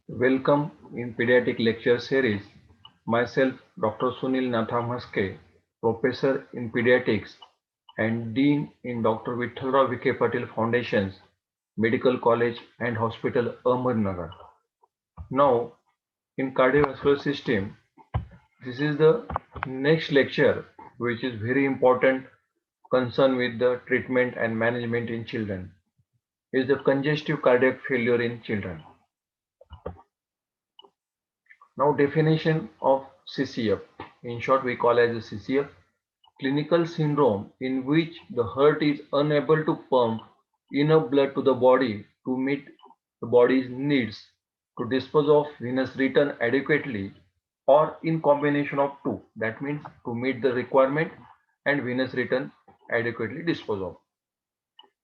Welcome in Pediatric Lecture Series. Myself, Dr. Sunil Nathamhaske, Professor in Pediatrics and Dean in Dr. Vithalrao Vikhe Patil Foundation's Medical College and Hospital, Ahmednagar. Now, in cardiovascular system, this is the next lecture, which is very important concern with the treatment and management in children, is the congestive cardiac failure in children. Now definition of CCF. In short, we call as a CCF, clinical syndrome in which the heart is unable to pump enough blood to the body to meet the body's needs to dispose of venous return adequately or in combination of two. That means to meet the requirement and venous return adequately dispose of.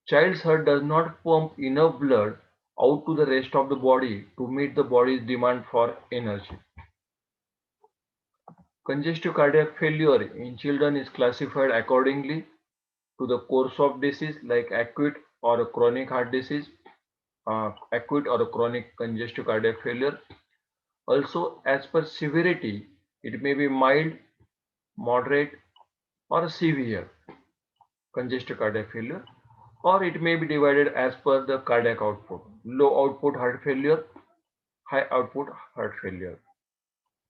Child's heart does not pump enough blood out to the rest of the body to meet the body's demand for energy. Congestive cardiac failure in children is classified accordingly to the course of disease like acute or a chronic heart disease, acute or a chronic congestive cardiac failure. Also, as per severity, it may be mild, moderate, or severe congestive cardiac failure, or it may be divided as per the cardiac output, low output heart failure, high output heart failure.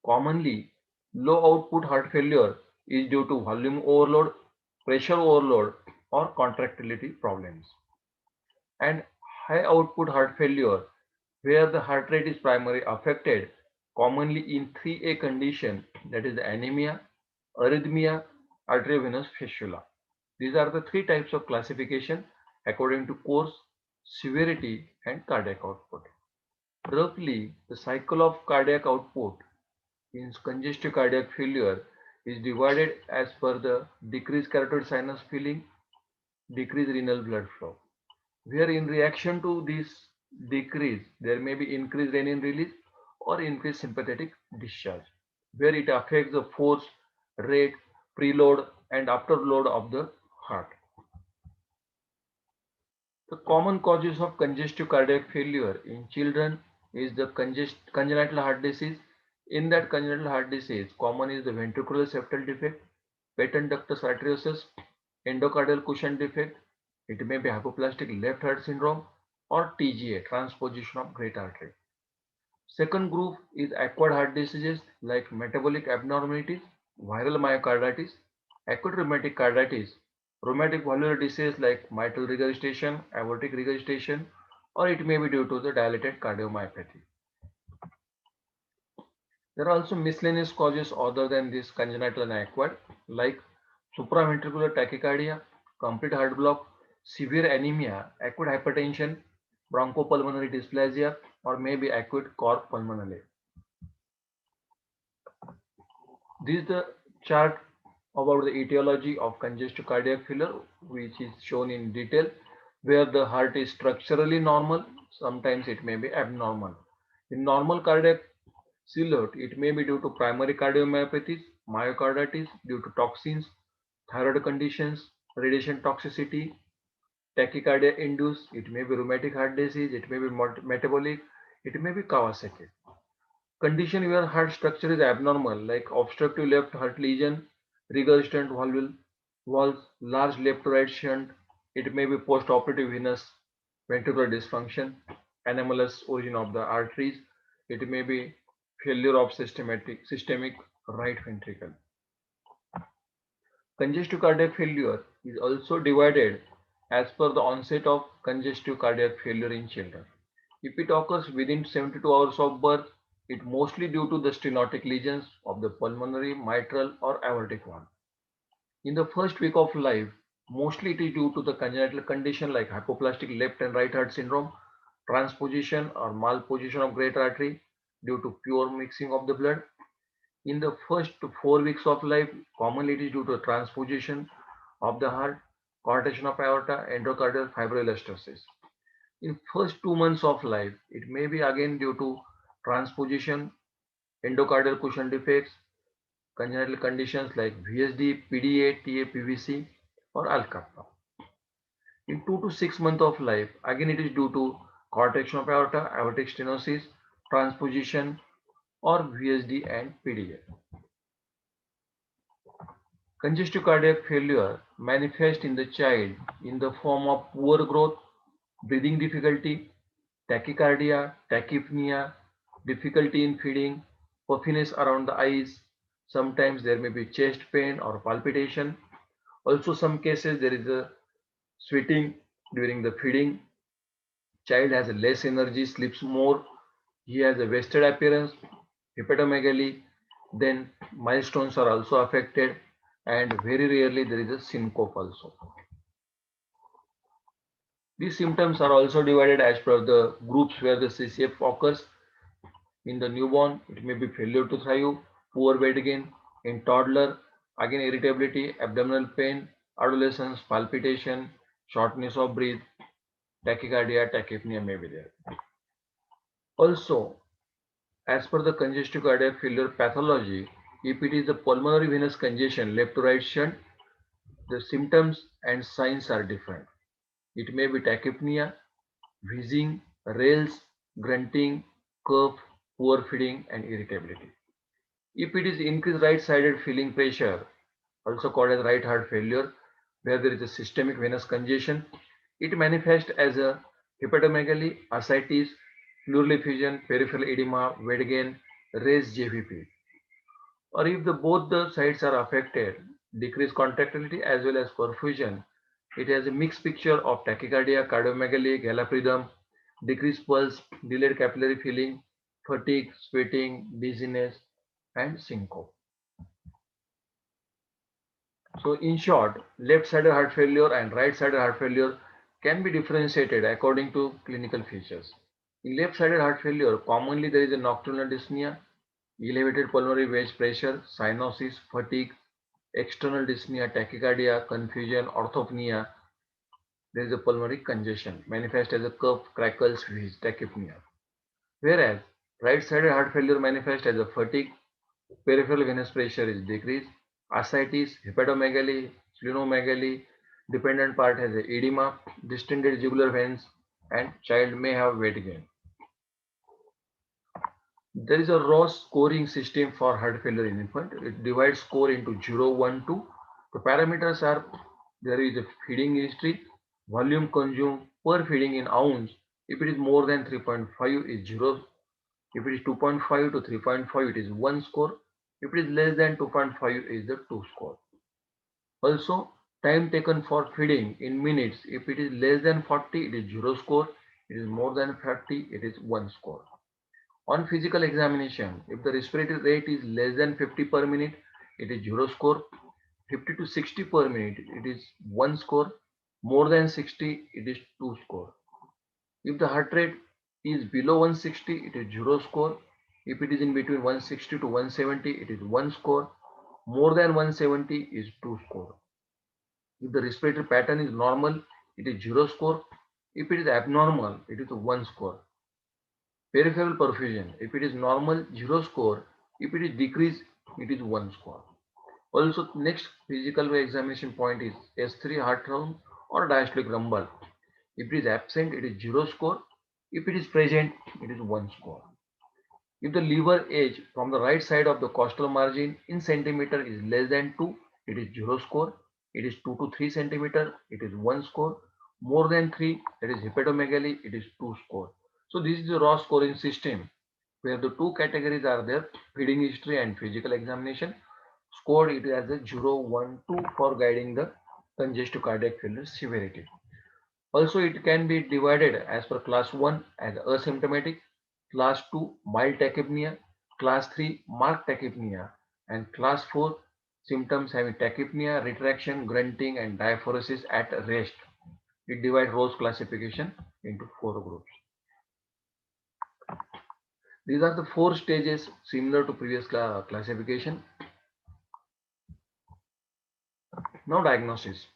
Commonly, low output heart failure is due to volume overload, pressure overload, or contractility problems. And high output heart failure, where the heart rate is primarily affected, commonly in 3A condition, that is anemia, arrhythmia, arteriovenous fistula. These are the three types of classification according to course, severity, and cardiac output. Roughly, the cycle of cardiac output in congestive cardiac failure is divided as per the decreased carotid sinus filling, decreased renal blood flow. Where in reaction to this decrease, there may be increased renin release or increased sympathetic discharge, where it affects the force, rate, preload, and afterload of the heart. The common causes of congestive cardiac failure in children is the congenital heart disease. In that congenital heart disease, common is the ventricular septal defect, patent ductus arteriosus, endocardial cushion defect. It may be hypoplastic left heart syndrome or TGA, transposition of great artery. Second group is acquired heart diseases like metabolic abnormalities, viral myocarditis, acute rheumatic carditis, rheumatic valvular disease like mitral regurgitation, aortic regurgitation, or it may be due to the dilated cardiomyopathy. There are also miscellaneous causes other than this congenital and acquired, like supraventricular tachycardia, complete heart block, severe anemia, acute hypertension, bronchopulmonary dysplasia, or maybe acute cor pulmonale. This is the chart about the etiology of congestive cardiac failure, which is shown in detail, where the heart is structurally normal, sometimes it may be abnormal. In normal cardiac silhouette, it may be due to primary cardiomyopathies, myocarditis due to toxins, thyroid conditions, radiation toxicity, tachycardia induced, it may be rheumatic heart disease, it may be metabolic, it may be Kawasaki. Condition where heart structure is abnormal, like obstructive left heart lesion, regurgitant valves, large left to right shunt. It may be post-operative venous ventricular dysfunction, anomalous origin of the arteries. It may be failure of systemic right ventricle. Congestive cardiac failure is also divided as per the onset of congestive cardiac failure in children. If it occurs within 72 hours of birth, it mostly due to the stenotic lesions of the pulmonary, mitral, or aortic valve. In the first week of life, mostly it is due to the congenital condition like hypoplastic left and right heart syndrome, transposition or malposition of great artery due to pure mixing of the blood. In the first 4 weeks of life, commonly it is due to transposition of the heart, contraction of aorta, endocardial fibroelastosis. In first 2 months of life, it may be again due to transposition, endocardial cushion defects, congenital conditions like VSD, PDA, TA, PVC, or Al Kappa. In 2 to 6 months of life, again it is due to contraction of aorta, aortic stenosis, transposition, or VSD and PDA. Congestive cardiac failure manifests in the child in the form of poor growth, breathing difficulty, tachycardia, tachypnea, difficulty in feeding, puffiness around the eyes. Sometimes there may be chest pain or palpitation. Also, some cases there is a sweating during the feeding. Child has less energy, sleeps more. He has a wasted appearance, hepatomegaly. Then milestones are also affected, and very rarely there is a syncope also. These symptoms are also divided as per the groups where the CCF occurs. In the newborn, it may be failure to thrive, poor weight gain. In toddler, again irritability, abdominal pain, adolescence, palpitation, shortness of breath, tachycardia, tachypnea may be there. Also, as per the congestive cardiac failure pathology, if it is a pulmonary venous congestion, left to right shunt, the symptoms and signs are different. It may be tachypnea, wheezing, rales, grunting, cough, poor feeding, and irritability. If it is increased right-sided filling pressure, also called as right heart failure, where there is a systemic venous congestion, it manifests as a hepatomegaly, ascites, pleural effusion, peripheral edema, weight gain, raised JVP. Or if both the sides are affected, decreased contractility as well as perfusion, it has a mixed picture of tachycardia, cardiomegaly, gallop rhythm, decreased pulse, delayed capillary filling, fatigue, sweating, dizziness, and syncope. So in short, left-sided heart failure and right-sided heart failure can be differentiated according to clinical features. In left-sided heart failure, commonly there is a nocturnal dyspnea, elevated pulmonary wedge pressure, cyanosis, fatigue, external dyspnea, tachycardia, confusion, orthopnea. There is a pulmonary congestion, manifest as a cough, crackles, wheeze, tachypnea. Whereas right-sided heart failure manifests as a fatigue, peripheral venous pressure is decreased, ascites, hepatomegaly, splenomegaly, dependent part has a edema, distended jugular veins, and child may have weight gain. There is a Ross scoring system for heart failure in infant. It divides score into 0, 1, 2. The parameters are there is a feeding history, volume consumed per feeding in ounce. If it is more than 3.5 is 0. If it is 2.5 to 3.5 it is 1 score. If it is less than 2.5 is the 2 score. Also, time taken for feeding in minutes. If it is less than 40 it is 0 score. It is more than 30 it is 1 score. On physical examination, if the respiratory rate is less than 50 per minute, it is 0 score. 50 to 60 per minute, it is 1 score. More than 60, it is 2 score. If the heart rate is below 160, it is 0 score. If it is in between 160 to 170, it is 1 score. More than 170 is 2 score. If the respiratory pattern is normal, it is 0 score. If it is abnormal, it is 1 score. Peripheral perfusion, if it is normal, 0 score. If it is decreased, it is 1 score. Also, next physical examination point is S3 heart rhythm or diastolic rumble. If it is absent, it is 0 score. If it is present, it is 1 score. If the liver edge from the right side of the costal margin in centimeter is less than 2, it is 0 score. It is 2 to 3 centimeter, it is 1 score. More than 3, that is hepatomegaly, it is 2 score. So this is the raw scoring system where the two categories are there, feeding history and physical examination. Scored it as a 0, 1, 2 for guiding the congestive cardiac failure severity. Also, it can be divided as per class 1 as asymptomatic, class 2 mild tachypnea, class 3 marked tachypnea, and class 4 symptoms having tachypnea, retraction, grunting, and diaphoresis at rest. It divides Rose classification into 4 groups. These are the 4 stages similar to previous classification. Now diagnosis.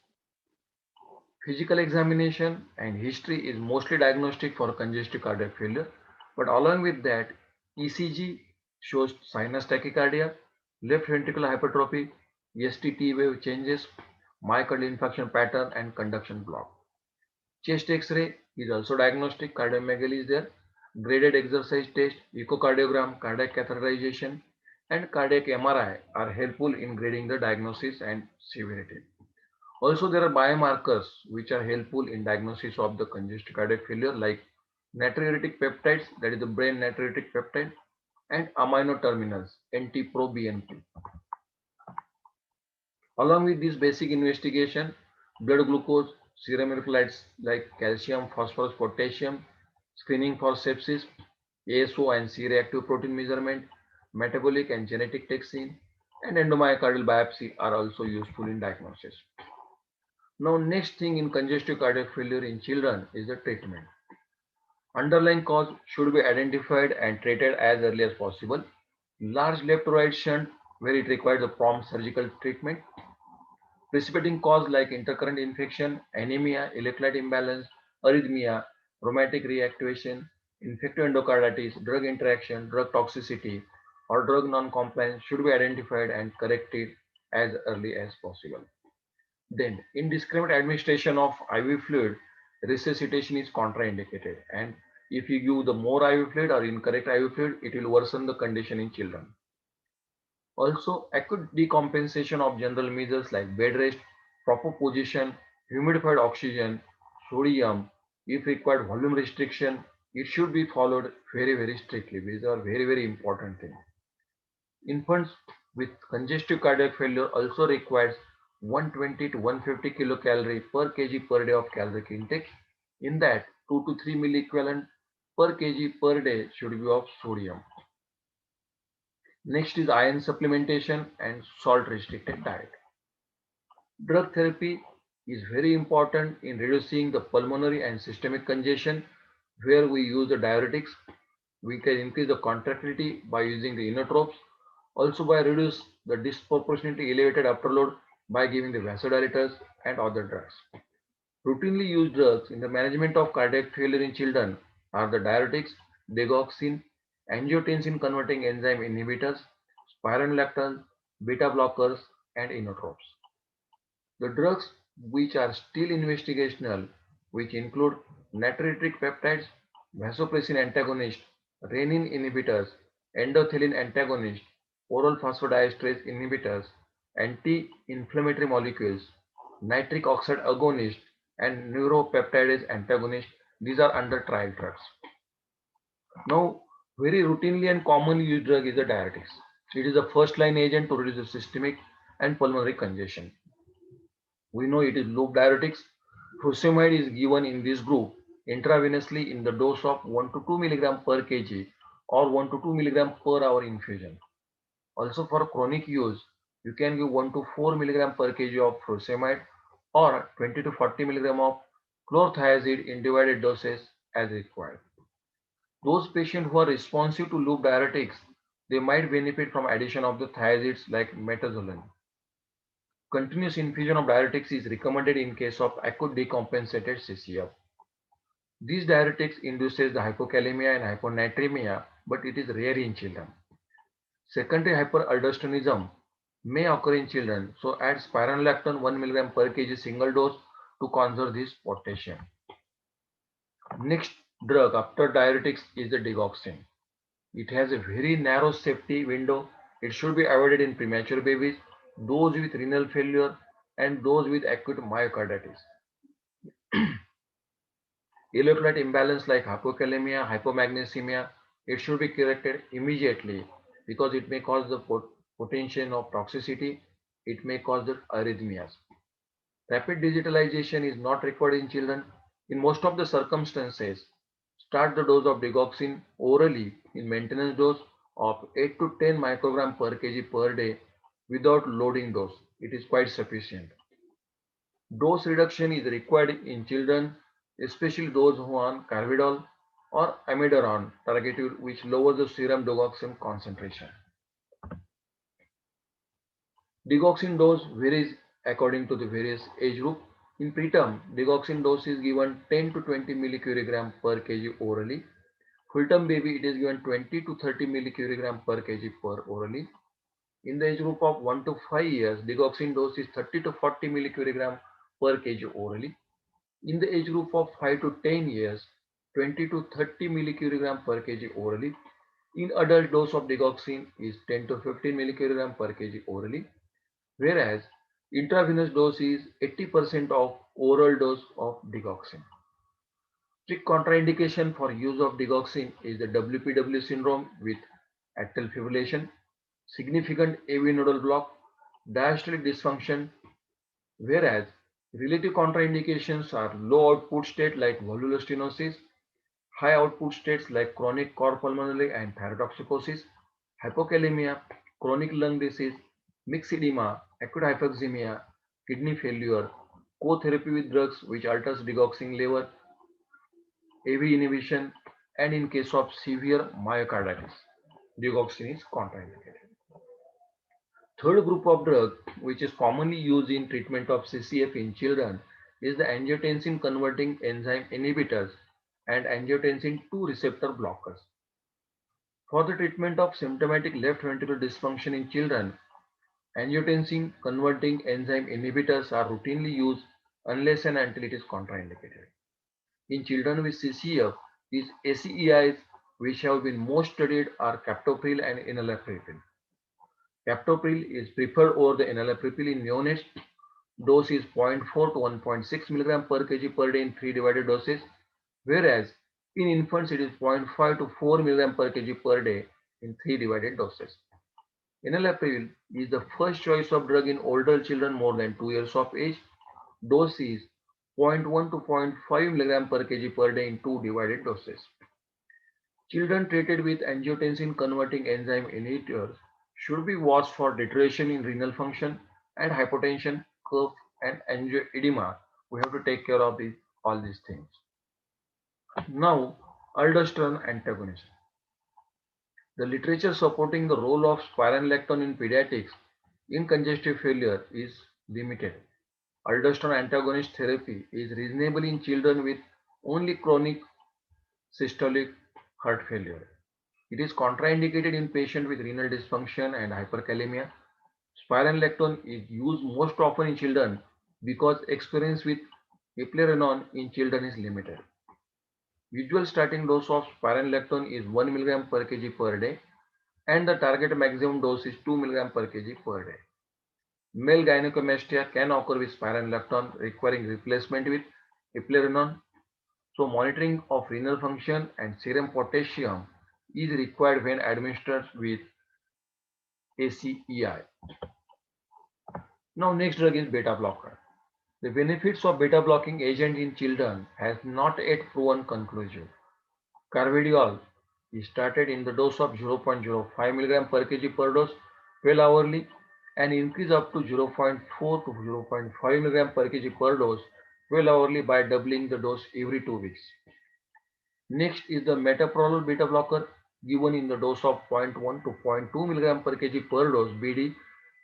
Physical examination and history is mostly diagnostic for congestive cardiac failure, but along with that, ECG shows sinus tachycardia, left ventricular hypertrophy, ST wave changes, myocardial infarction pattern, and conduction block. Chest X-ray is also diagnostic, cardiomegaly is there. Graded exercise test, echocardiogram, cardiac catheterization, and cardiac MRI are helpful in grading the diagnosis and severity. Also, there are biomarkers which are helpful in diagnosis of the congestive cardiac failure like natriuretic peptides, that is the brain natriuretic peptide, and amino terminals, NT-proBNP. Along with this basic investigation, blood glucose, serum electrolytes like calcium, phosphorus, potassium, screening for sepsis, ASO and C-reactive protein measurement, metabolic and genetic testing, and endomyocardial biopsy are also useful in diagnosis. Now, next thing in congestive cardiac failure in children is the treatment. Underlying cause should be identified and treated as early as possible. Large left to right shunt where it requires a prompt surgical treatment. Precipitating cause like intercurrent infection, anemia, electrolyte imbalance, arrhythmia, rheumatic reactivation, infective endocarditis, drug interaction, drug toxicity, or drug non-compliance should be identified and corrected as early as possible. Then, indiscriminate administration of IV fluid, resuscitation is contraindicated. And if you give the more IV fluid or incorrect IV fluid, it will worsen the condition in children. Also, acute decompensation of general measures like bed rest, proper position, humidified oxygen, sodium, if required volume restriction, it should be followed very strictly. These are very important things. Infants with congestive cardiac failure also requires 120 to 150 kilocalorie per kg per day of caloric intake. In that, 2 to 3 milliequivalent per kg per day should be of sodium. Next is iron supplementation and salt restricted diet. Drug therapy is very important in reducing the pulmonary and systemic congestion where we use the diuretics. We can increase the contractility by using the inotropes, also by reduce the disproportionately elevated afterload by giving the vasodilators and other drugs. Routinely used drugs in the management of cardiac failure in children are the diuretics, digoxin, angiotensin converting enzyme inhibitors, spironolactone, beta blockers, and inotropes. The drugs which are still investigational, which include natriuretic peptides, vasopressin antagonist, renin inhibitors, endothelin antagonist, oral phosphodiesterase inhibitors, anti-inflammatory molecules, nitric oxide agonist, and neuropeptidase antagonist. These are under trial drugs. Now, very routinely and commonly used drug is the diuretics. It is a first line agent to reduce the systemic and pulmonary congestion. We know it is loop diuretics. Furosemide is given in this group intravenously in the dose of 1 to 2 milligram per kg or 1 to 2 milligram per hour infusion. Also for chronic use, you can give 1 to 4 milligram per kg of furosemide or 20 to 40 milligram of chlorothiazide in divided doses as required. Those patients who are responsive to loop diuretics, they might benefit from addition of the thiazides like metazoline. Continuous infusion of diuretics is recommended in case of acute decompensated CCF. These diuretics induces the hypokalemia and hyponatremia, but it is rare in children. Secondary hyperaldosteronism may occur in children, so add spironolactone 1 milligram per kg single dose to conserve this potassium. Next drug after diuretics is the digoxin. It has a very narrow safety window. It should be avoided in premature babies, those with renal failure, and those with acute myocarditis. Electrolyte imbalance like hypokalemia, hypomagnesemia, it should be corrected immediately because it may cause the potential of toxicity. It may cause the arrhythmias. Rapid digitalization is not required in children. In most of the circumstances, start the dose of digoxin orally in maintenance dose of 8 to 10 microgram per kg per day without loading dose. It is quite sufficient. Dose reduction is required in children, especially those who are on carvedal or amiodarone targeted, which lowers the serum digoxin concentration. Digoxin dose varies according to the various age group. In preterm, digoxin dose is given 10 to 20 millicurie per kg orally. Full-term baby, it is given 20 to 30 millicurie per kg per orally. In the age group of 1 to 5 years, digoxin dose is 30 to 40 millicurie per kg orally. In the age group of 5 to 10 years, 20 to 30 millikilogram per kg orally. In adult, dose of digoxin is 10 to 15 millikilogram per kg orally, whereas intravenous dose is 80% of oral dose of digoxin. Strict contraindication for use of digoxin is the WPW syndrome with atrial fibrillation, significant AV nodal block, diastolic dysfunction, whereas relative contraindications are low output state like valvular stenosis, high output states like chronic cor pulmonale and thyrotoxicosis, hypokalemia, chronic lung disease, mixed edema, acute hypoxemia, kidney failure, co-therapy with drugs which alters digoxin level, AV inhibition, and in case of severe myocarditis, digoxin is contraindicated. Third group of drug which is commonly used in treatment of CCF in children is the angiotensin converting enzyme inhibitors and angiotensin 2 receptor blockers. For the treatment of symptomatic left ventricular dysfunction in children, angiotensin converting enzyme inhibitors are routinely used unless and until it is contraindicated. In children with CCF, these ACEIs which have been most studied are captopril and enalapril. Captopril is preferred over the enalapril in neonates. Dose is 0.4 to 1.6 mg per kg per day in 3 divided doses, whereas in infants it is 0.5 to 4 mg per kg per day in 3 divided doses. Enalapril is the first choice of drug in older children more than 2 years of age. Dose is 0.1 to 0.5 mg per kg per day in 2 divided doses. Children treated with angiotensin converting enzyme inhibitors should be watched for deterioration in renal function and hypotension, cough, and angioedema. We have to take care of all these things. Now, aldosterone antagonist. The literature supporting the role of spironolactone in pediatrics in congestive failure is limited. Aldosterone antagonist therapy is reasonable in children with only chronic systolic heart failure. It is contraindicated in patients with renal dysfunction and hyperkalemia. Spironolactone is used most often in children because experience with eplerenone in children is limited. Usual starting dose of spironolactone is 1 mg per kg per day and the target maximum dose is 2 mg per kg per day. Male gynecomastia can occur with spironolactone requiring replacement with eplerenone. So monitoring of renal function and serum potassium is required when administered with ACEI. Now next drug is beta blocker. The benefits of beta blocking agent in children has not yet proven conclusive. Carvedilol is started in the dose of 0.05 mg per kg per dose 12 hourly and increase up to 0.4 to 0.5 mg per kg per dose 12 hourly by doubling the dose every 2 weeks. Next is the metoprolol beta blocker given in the dose of 0.1 to 0.2 mg per kg per dose BD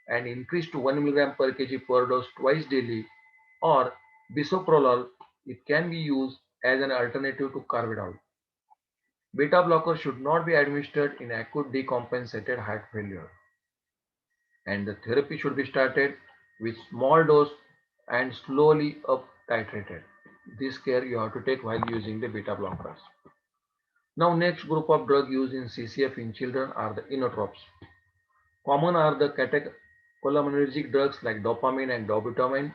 and increased to 1 mg per kg per dose twice daily, or bisoprolol. It can be used as an alternative to carvedilol. Beta blocker should not be administered in acute decompensated heart failure, and the therapy should be started with small dose and slowly up titrated. This care you have to take while using the beta blockers. Now next group of drug used in CCF in children are the inotropes. Common are the catecholinergic drugs like dopamine and dobutamine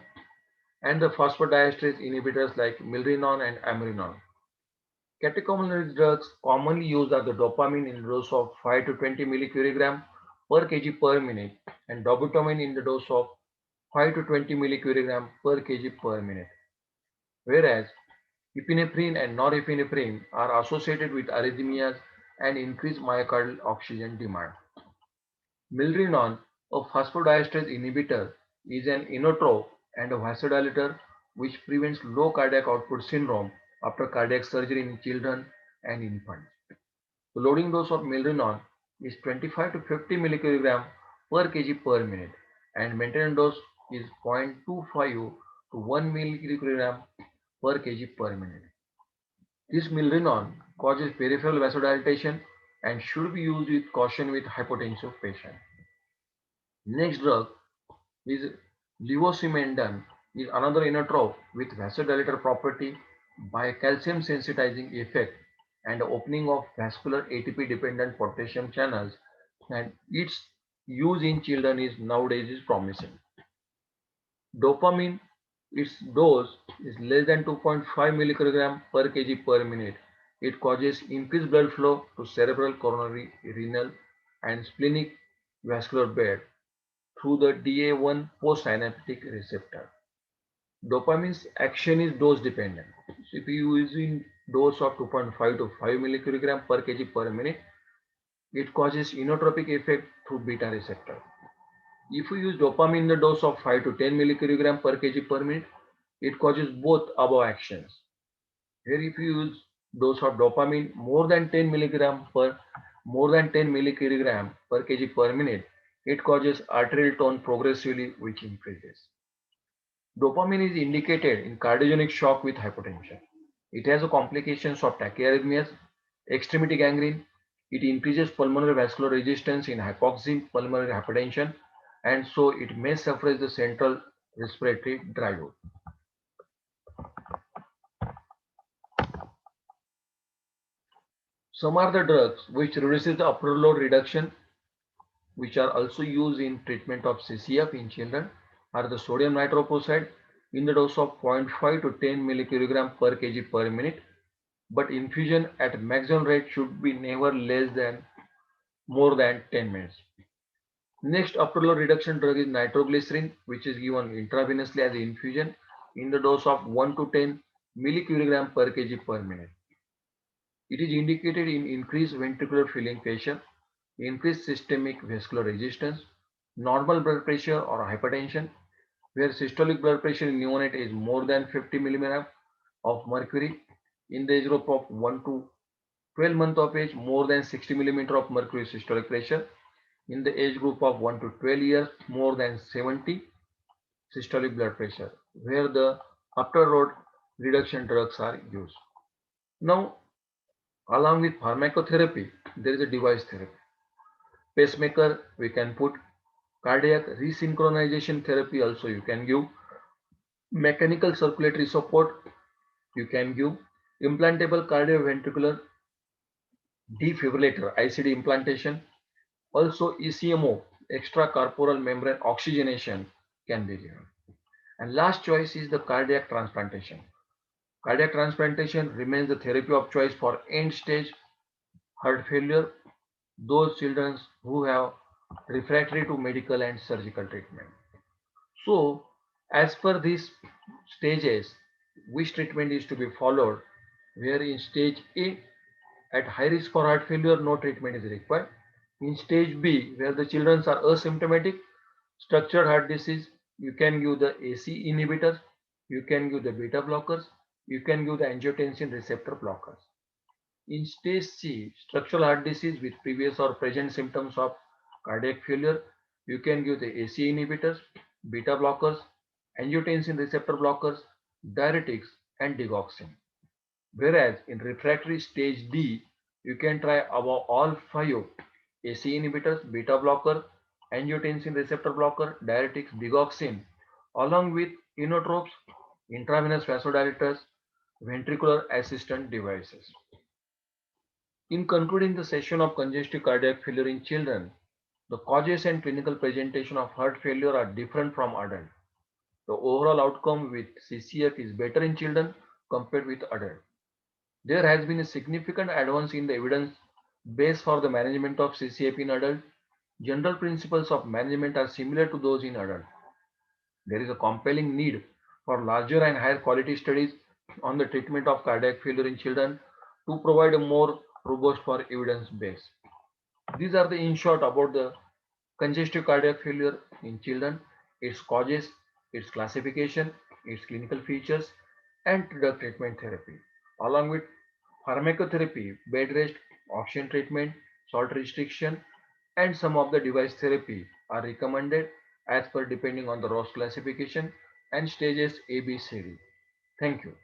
and the phosphodiesterase inhibitors like milrinone and amrinone. Catecholinergic drugs commonly used are the dopamine in the dose of 5 to 20 millicurie per kg per minute and dobutamine in the dose of 5 to 20 millicurie per kg per minute. Whereas epinephrine and norepinephrine are associated with arrhythmias and increased myocardial oxygen demand. Milrinone, a phosphodiesterase inhibitor, is an inotrope and a vasodilator which prevents low cardiac output syndrome after cardiac surgery in children and infants. The loading dose of milrinone is 25 to 50 millicurie per kg per minute and maintenance dose is 0.25 to 1 millicurie per kg per minute. This milrinone causes peripheral vasodilatation and should be used with caution with hypotensive patients. Next drug is levosimendan is another inotrope with vasodilator property by calcium sensitizing effect and opening of vascular ATP dependent potassium channels, and its use in children is nowadays is promising. Dopamine, its dose is less than 2.5 milligram per kg per minute. It causes increased blood flow to cerebral, coronary, renal, and splenic vascular bed through the DA1 postsynaptic receptor. Dopamine's action is dose dependent. So if you use in dose of 2.5 to 5 milligram per kg per minute, it causes inotropic effect through beta receptor. If you use dopamine in the dose of 5 to 10 milligram per kg per minute, it causes both above actions. Here if you use dose of dopamine more than 10 milligram per kg per minute, it causes arterial tone progressively which increases. Dopamine is indicated in cardiogenic shock with hypotension. It has a complications of tachyarrhythmias, extremity gangrene. It increases pulmonary vascular resistance in hypoxic pulmonary hypertension, and so it may suppress the central respiratory drive. Some are the drugs which reduces the upper load reduction, which are also used in treatment of CCF in children, are the sodium nitroprusside in the dose of 0.5 to 10 milligram per kg per minute, but infusion at maximum rate should be never less than more than 10 minutes. Next upper load reduction drug is nitroglycerin, which is given intravenously as infusion in the dose of 1 to 10 milligram per kg per minute. It is indicated in increased ventricular filling patient, increased systemic vascular resistance, normal blood pressure or hypertension, where systolic blood pressure in neonate is more than 50 milligram of mercury, in the age group of 1 to 12 months of age, more than 60 millimeter of mercury systolic pressure, in the age group of 1 to 12 years, more than 70 systolic blood pressure, where the upper load reduction drugs are used. Now, along with pharmacotherapy, there is a device therapy. Pacemaker, we can put cardiac resynchronization therapy also you can give, mechanical circulatory support you can give, implantable cardioventricular defibrillator ICD implantation, also ECMO extracorporeal membrane oxygenation can be given. And last choice is the cardiac transplantation. Cardiac transplantation remains the therapy of choice for end stage heart failure, those children who have refractory to medical and surgical treatment. So, as per these stages, which treatment is to be followed? Where in stage A, at high risk for heart failure, no treatment is required. In stage B, where the children are asymptomatic, structured heart disease, you can give the AC inhibitors, you can give the beta blockers, you can give the angiotensin receptor blockers. In stage C, structural heart disease with previous or present symptoms of cardiac failure, you can give the AC inhibitors, beta blockers, angiotensin receptor blockers, diuretics, and digoxin. Whereas in refractory stage D, you can try about all five AC inhibitors, beta blocker, angiotensin receptor blocker, diuretics, digoxin, along with inotropes, intravenous vasodilators, ventricular assistant devices. In concluding the session of congestive cardiac failure in children, the causes and clinical presentation of heart failure are different from adult. The overall outcome with CCF is better in children compared with adult. There has been a significant advance in the evidence base for the management of CCF in adult. General principles of management are similar to those in adult. There is a compelling need for larger and higher quality studies on the treatment of cardiac failure in children to provide a more robust for evidence base. These are the in short about the congestive cardiac failure in children, its causes, its classification, its clinical features, and drug treatment therapy, along with pharmacotherapy, bed rest, oxygen treatment, salt restriction, and some of the device therapy are recommended as per depending on the ROS classification and stages A, B, C, D. Thank you.